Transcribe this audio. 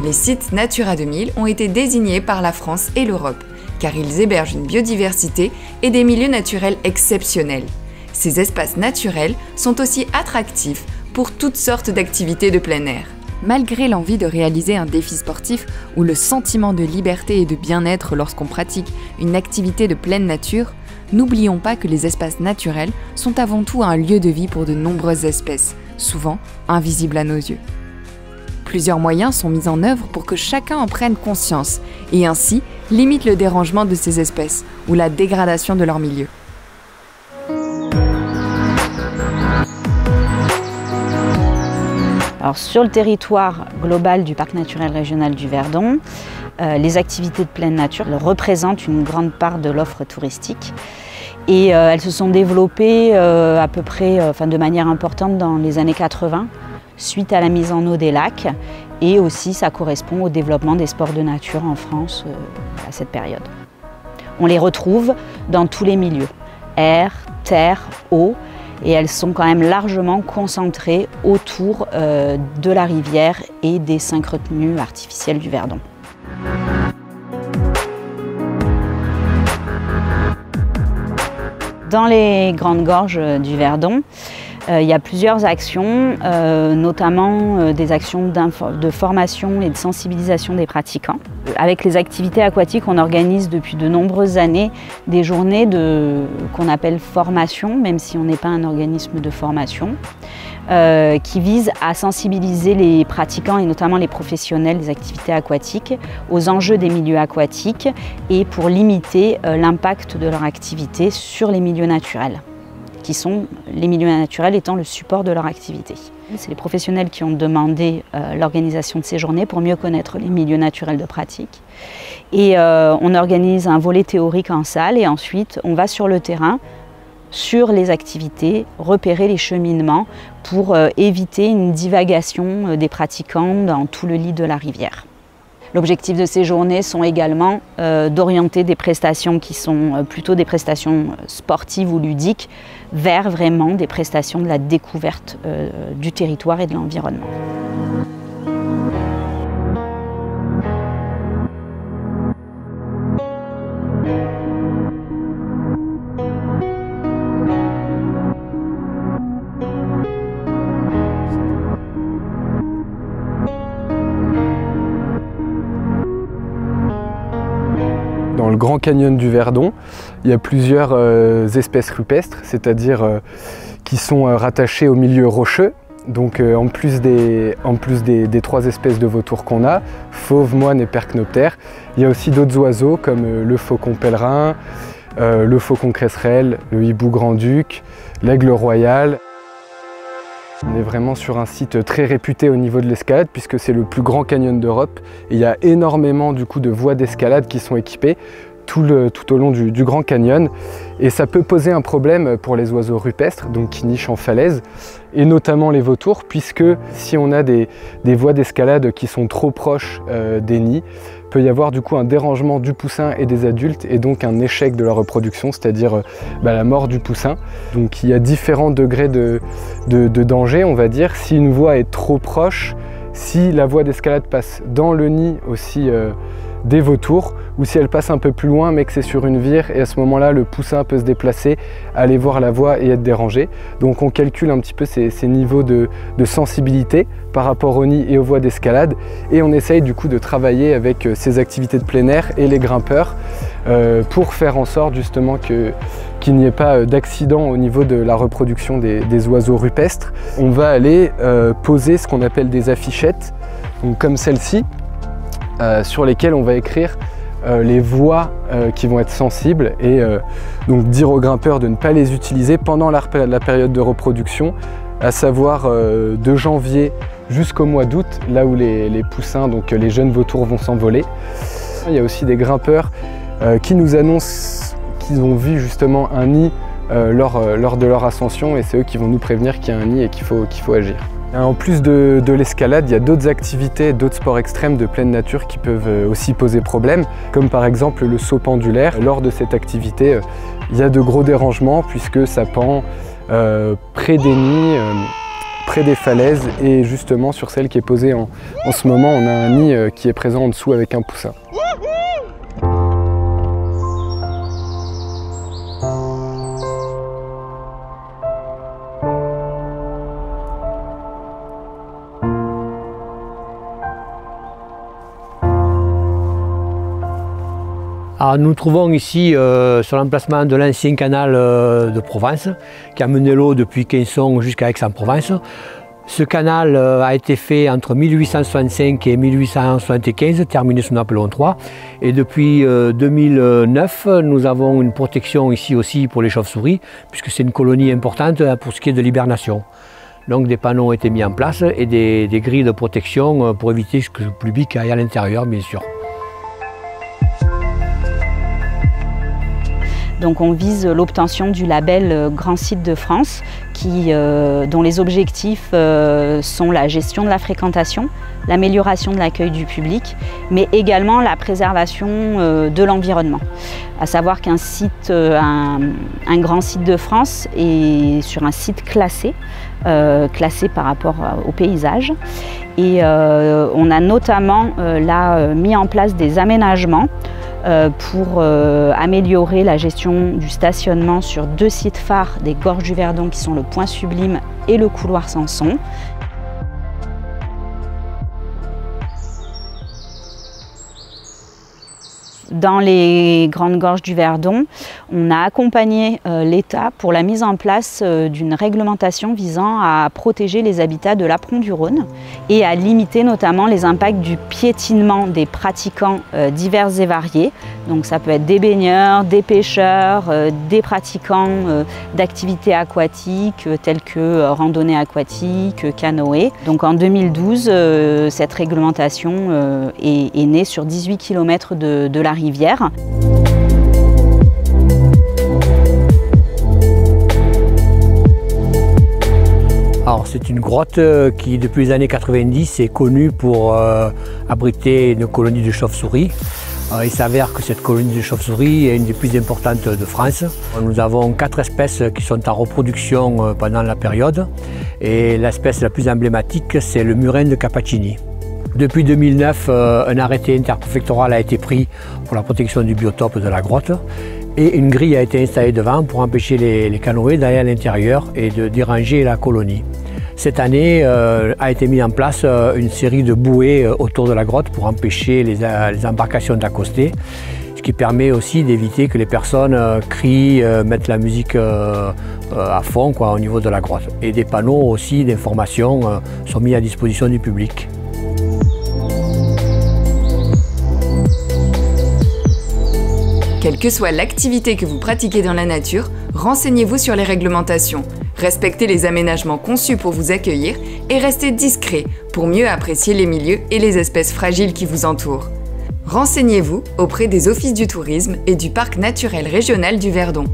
Les sites Natura 2000 ont été désignés par la France et l'Europe, car ils hébergent une biodiversité et des milieux naturels exceptionnels. Ces espaces naturels sont aussi attractifs pour toutes sortes d'activités de plein air. Malgré l'envie de réaliser un défi sportif ou le sentiment de liberté et de bien-être lorsqu'on pratique une activité de pleine nature, n'oublions pas que les espaces naturels sont avant tout un lieu de vie pour de nombreuses espèces, souvent invisibles à nos yeux. Plusieurs moyens sont mis en œuvre pour que chacun en prenne conscience et ainsi limite le dérangement de ces espèces ou la dégradation de leur milieu. Alors, sur le territoire global du Parc naturel régional du Verdon, les activités de pleine nature représentent une grande part de l'offre touristique et elles se sont développées à peu près de manière importante dans les années 80 suite à la mise en eau des lacs et aussi ça correspond au développement des sports de nature en France à cette période. On les retrouve dans tous les milieux, air, terre, eau, et elles sont quand même largement concentrées autour de la rivière et des 5 retenues artificielles du Verdon. Dans les grandes gorges du Verdon, il y a plusieurs actions, notamment des actions de formation et de sensibilisation des pratiquants. Avec les activités aquatiques, on organise depuis de nombreuses années des journées qu'on appelle formation, même si on n'est pas un organisme de formation, qui visent à sensibiliser les pratiquants et notamment les professionnels des activités aquatiques aux enjeux des milieux aquatiques et pour limiter l'impact de leur activité sur les milieux naturels, qui sont les milieux naturels étant le support de leur activité. C'est les professionnels qui ont demandé l'organisation de ces journées pour mieux connaître les milieux naturels de pratique. Et on organise un volet théorique en salle et ensuite on va sur le terrain, sur les activités, repérer les cheminements pour éviter une divagation des pratiquants dans tout le lit de la rivière. L'objectif de ces journées sont également d'orienter des prestations qui sont plutôt des prestations sportives ou ludiques vers vraiment des prestations de la découverte du territoire et de l'environnement. Dans le Grand Canyon du Verdon, il y a plusieurs espèces rupestres, c'est-à-dire qui sont rattachées au milieu rocheux. Donc en plus des 3 espèces de vautours qu'on a, fauves, moines et percnoptères, il y a aussi d'autres oiseaux comme le faucon pèlerin, le faucon cresserelle, le hibou grand-duc, l'aigle royal. On est vraiment sur un site très réputé au niveau de l'escalade puisque c'est le plus grand canyon d'Europe et il y a énormément du coup de voies d'escalade qui sont équipées tout au long du Grand Canyon et ça peut poser un problème pour les oiseaux rupestres donc qui nichent en falaise et notamment les vautours puisque si on a des voies d'escalade qui sont trop proches des nids, peut y avoir du coup un dérangement du poussin et des adultes et donc un échec de la reproduction, c'est-à-dire la mort du poussin. Donc il y a différents degrés de danger, on va dire. Si une voie est trop proche, si la voie d'escalade passe dans le nid aussi des vautours, ou si elle passe un peu plus loin mais que c'est sur une vire et à ce moment-là le poussin peut se déplacer, aller voir la voie et être dérangé. Donc on calcule un petit peu ces niveaux de sensibilité par rapport au nid et aux voies d'escalade et on essaye du coup de travailler avec ces activités de plein air et les grimpeurs pour faire en sorte justement qu'il n'y ait pas d'accident au niveau de la reproduction des oiseaux rupestres. On va aller poser ce qu'on appelle des affichettes, donc comme celle-ci, sur lesquelles on va écrire les voies qui vont être sensibles et donc dire aux grimpeurs de ne pas les utiliser pendant la période de reproduction, à savoir de janvier jusqu'au mois d'août, là où les poussins, donc les jeunes vautours vont s'envoler. Il y a aussi des grimpeurs qui nous annoncent qu'ils ont vu justement un nid lors de leur ascension et c'est eux qui vont nous prévenir qu'il y a un nid et qu'il faut agir. En plus de l'escalade, il y a d'autres activités, d'autres sports extrêmes de pleine nature qui peuvent aussi poser problème, comme par exemple le saut pendulaire. Lors de cette activité, il y a de gros dérangements puisque ça pend près des nids, près des falaises et justement sur celle qui est posée en ce moment, on a un nid qui est présent en dessous avec un poussin. Alors, nous nous trouvons ici sur l'emplacement de l'ancien canal de Provence qui a mené l'eau depuis Quinson jusqu'à Aix-en-Provence. Ce canal a été fait entre 1865 et 1875, terminé sous Napoléon III. Et depuis 2009, nous avons une protection ici aussi pour les chauves-souris, puisque c'est une colonie importante pour ce qui est de l'hibernation. Donc des panneaux ont été mis en place et des grilles de protection pour éviter que le public aille à l'intérieur, bien sûr. Donc on vise l'obtention du label Grand Site de France, dont les objectifs sont la gestion de la fréquentation, l'amélioration de l'accueil du public, mais également la préservation de l'environnement. À savoir qu'un site, un Grand Site de France est sur un site classé, classé par rapport au paysage. Et on a notamment là mis en place des aménagements pour améliorer la gestion du stationnement sur 2 sites phares des Gorges du Verdon qui sont le Point Sublime et le couloir Sanson. Dans les Grandes Gorges du Verdon, on a accompagné l'État pour la mise en place d'une réglementation visant à protéger les habitats de l'apron du Rhône et à limiter notamment les impacts du piétinement des pratiquants divers et variés. Donc ça peut être des baigneurs, des pêcheurs, des pratiquants d'activités aquatiques telles que randonnée aquatique, canoë. Donc en 2012, cette réglementation est née sur 18 km de la rivière. Alors c'est une grotte qui depuis les années 90 est connue pour abriter une colonie de chauves-souris. Il s'avère que cette colonie de chauves-souris est une des plus importantes de France. Nous avons 4 espèces qui sont en reproduction pendant la période et l'espèce la plus emblématique c'est le murin de Capacini. Depuis 2009, un arrêté interpréfectoral a été pris pour la protection du biotope de la grotte et une grille a été installée devant pour empêcher les canoës d'aller à l'intérieur et de déranger la colonie. Cette année a été mise en place une série de bouées autour de la grotte pour empêcher les embarcations d'accoster, ce qui permet aussi d'éviter que les personnes crient, mettent la musique à fond au niveau de la grotte. Et des panneaux aussi d'information sont mis à disposition du public. Quelle que soit l'activité que vous pratiquez dans la nature, renseignez-vous sur les réglementations. Respectez les aménagements conçus pour vous accueillir et restez discret pour mieux apprécier les milieux et les espèces fragiles qui vous entourent. Renseignez-vous auprès des offices du tourisme et du Parc naturel régional du Verdon.